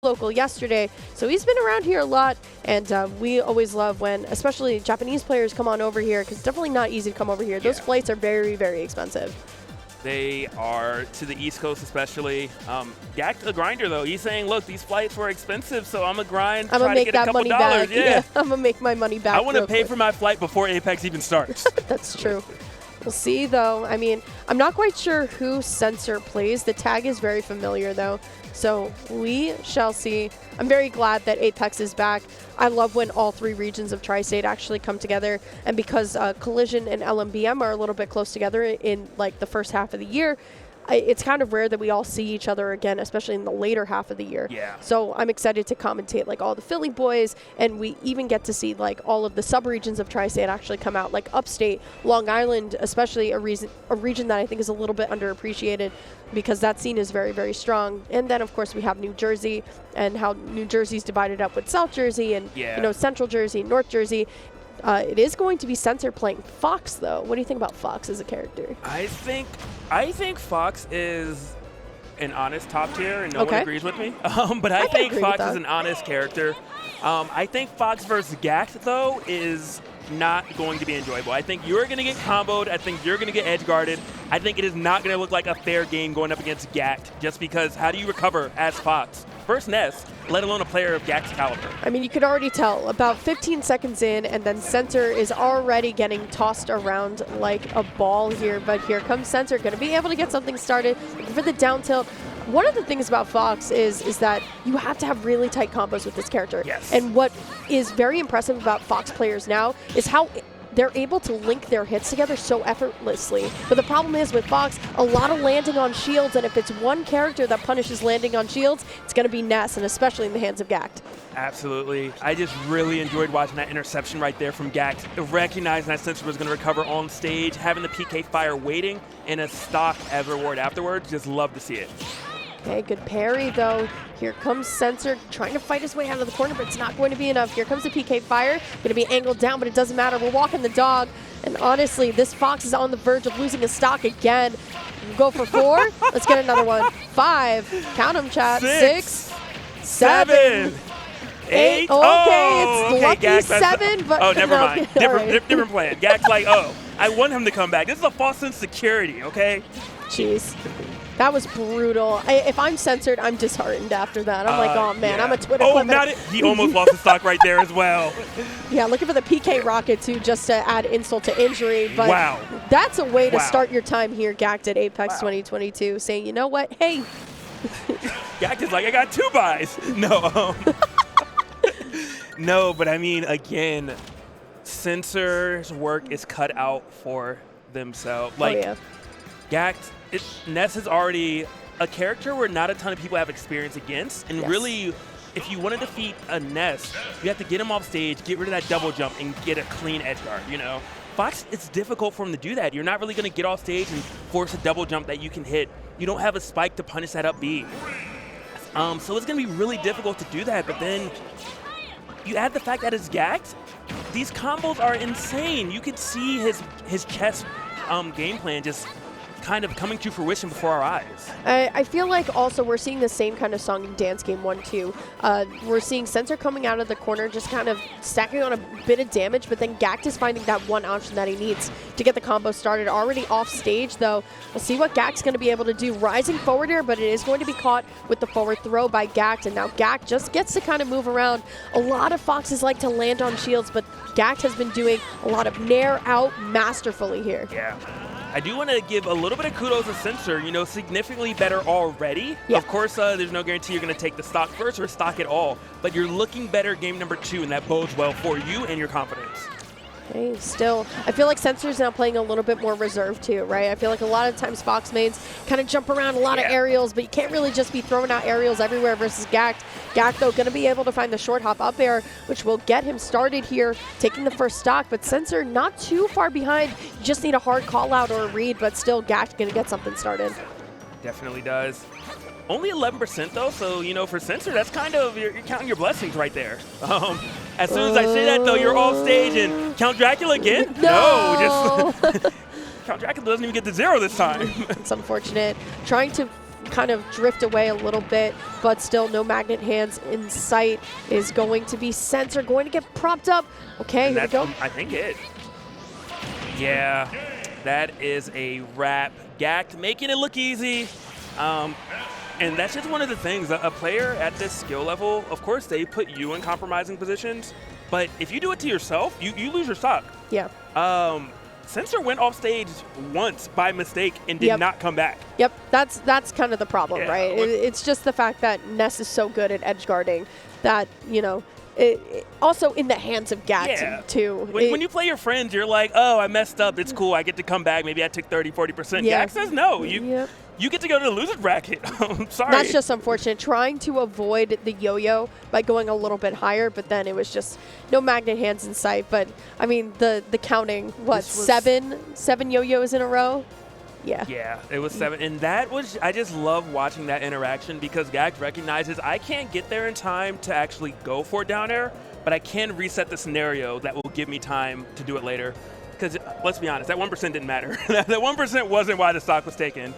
local yesterday, so he's been around here a lot, and we always love when, especially Japanese players, come on over here, because it's definitely not easy to come over here. Those flights are very, very expensive. They are to the East Coast especially. Gackt, a grinder though, he's saying, look, these flights were expensive, so I'm a grind, I'm gonna make that money back. Yeah. I'm gonna make my money back. I want to pay for my flight before Apex even starts. That's true. We'll see though. I mean, I'm not quite sure who Censor plays. The tag is very familiar though, so we shall see. I'm very glad that Apex is back. I love when all 3 regions of Tri-State actually come together, and because Collision and LMBM are a little bit close together in like the first half of the year, it's kind of rare that we all see each other again, especially in the later half of the year. Yeah. So I'm excited to commentate like all the Philly boys, and we even get to see like all of the sub-regions of Tri-State actually come out, like Upstate, Long Island, especially a region that I think is a little bit underappreciated because that scene is very, very strong. And then of course we have New Jersey, and how New Jersey's divided up with South Jersey and you know, Central Jersey, North Jersey. It is going to be Censor playing Fox, though. What do you think about Fox as a character? I think Fox is an honest top tier, and no one agrees with me. But I think Fox is an honest character. I think Fox versus Gackt, though, is not going to be enjoyable. I think you're going to get comboed. I think you're going to get edge guarded. I think it is not going to look like a fair game going up against Gackt, just because how do you recover as Fox? First Ness, let alone a player of Gackt's caliber. I mean, you could already tell about 15 seconds in, and then Censor is already getting tossed around like a ball here. But here comes Censor, going to be able to get something started for the down tilt. One of the things about Fox is that you have to have really tight combos with this character. Yes. And what is very impressive about Fox players now is how they're able to link their hits together so effortlessly. But the problem is with Fox, a lot of landing on shields, and if it's one character that punishes landing on shields, it's going to be Ness, and especially in the hands of Gackt. Absolutely. I just really enjoyed watching that interception right there from Gackt, recognizing that Censor was going to recover on stage, having the PK fire waiting, and a stock as a reward afterwards. Just love to see it. Okay, good parry though. Here comes Censor trying to fight his way out of the corner, but it's not going to be enough. Here comes the PK fire. Going to be angled down, but it doesn't matter. We're walking the dog. And honestly, this Fox is on the verge of losing his stock again. Go for 4. Let's get another one. 5. Count them, chat. 6, 7, 8. Okay, it's lucky Gackt, 7, but oh, never mind. Different right. plan. Gackt's like, oh, I want him to come back. This is a false sense of security, okay? Jeez. That was brutal. If I'm censored, I'm disheartened after that. I'm like, oh man, I'm a Twitter clip. He almost lost his stock right there as well. Yeah, looking for the PK rocket too, just to add insult to injury. But wow. That's a way to start your time here, Gackt, at Apex 2022, saying, you know what, hey. Gackt is like, I got 2 buys. No. No, but I mean, again, Censor's work is cut out for themselves. Like, Gackt, Ness is already a character where not a ton of people have experience against, and really, if you want to defeat a Ness, you have to get him off stage, get rid of that double jump, and get a clean edge guard, you know? Fox, it's difficult for him to do that. You're not really going to get off stage and force a double jump that you can hit. You don't have a spike to punish that up B. So it's going to be really difficult to do that, but then you add the fact that it's Gackt, these combos are insane. You could see his chess game plan just kind of coming to fruition before our eyes. I feel like also we're seeing the same kind of song in Dance Game 1 too. We're seeing Censor coming out of the corner, just kind of stacking on a bit of damage, but then Gackt is finding that one option that he needs to get the combo started. Already off stage though. We'll see what Gackt's going to be able to do. Rising forward here, but it is going to be caught with the forward throw by Gackt, and now Gackt just gets to kind of move around. A lot of Foxes like to land on shields, but Gackt has been doing a lot of nair out masterfully here. Yeah. I do want to give a little bit of kudos to Censor, you know, significantly better already. Yeah. Of course, there's no guarantee you're going to take the stock first or stock at all, but you're looking better game number 2, and that bodes well for you and your confidence. Okay, still, I feel like Censor's now playing a little bit more reserved too, right? I feel like a lot of times Fox mains kind of jump around a lot of aerials, but you can't really just be throwing out aerials everywhere versus Gackt. Gackt, though, going to be able to find the short hop up air, which will get him started here, taking the first stock, but Censor not too far behind. You just need a hard call out or a read, but still Gackt going to get something started. Definitely does. Only 11% though, so, you know, for Censor, that's kind of, you're counting your blessings right there. As soon as I say that though, you're off stage and Count Dracula again? No, just Count Dracula doesn't even get to 0 this time. It's unfortunate. Trying to kind of drift away a little bit, but still no magnet hands in sight is going to be Censor, going to get propped up. Okay, here we go. I think it. Yeah, that is a wrap. Gackt making it look easy. And that's just one of the things. A player at this skill level, of course, they put you in compromising positions. But if you do it to yourself, you lose your stock. Yeah. Censor went off stage once by mistake and did not come back. Yep, that's kind of the problem, right? It's just the fact that Ness is so good at edge guarding that, you know, it also in the hands of Gackt, too. When you play your friends, you're like, oh, I messed up. It's cool. I get to come back. Maybe I took 30, 40%. Yeah. Gackt says no. You get to go to the loser's bracket. I'm sorry. That's just unfortunate. Trying to avoid the yo-yo by going a little bit higher, but then it was just no magnet hands in sight. But, I mean, the counting, what, seven yo-yos in a row? Yeah. Yeah, it was 7. And that was, I just love watching that interaction because Gackt recognizes I can't get there in time to actually go for down air, but I can reset the scenario that will give me time to do it later. Because let's be honest, that 1% didn't matter. That 1% wasn't why the stock was taken.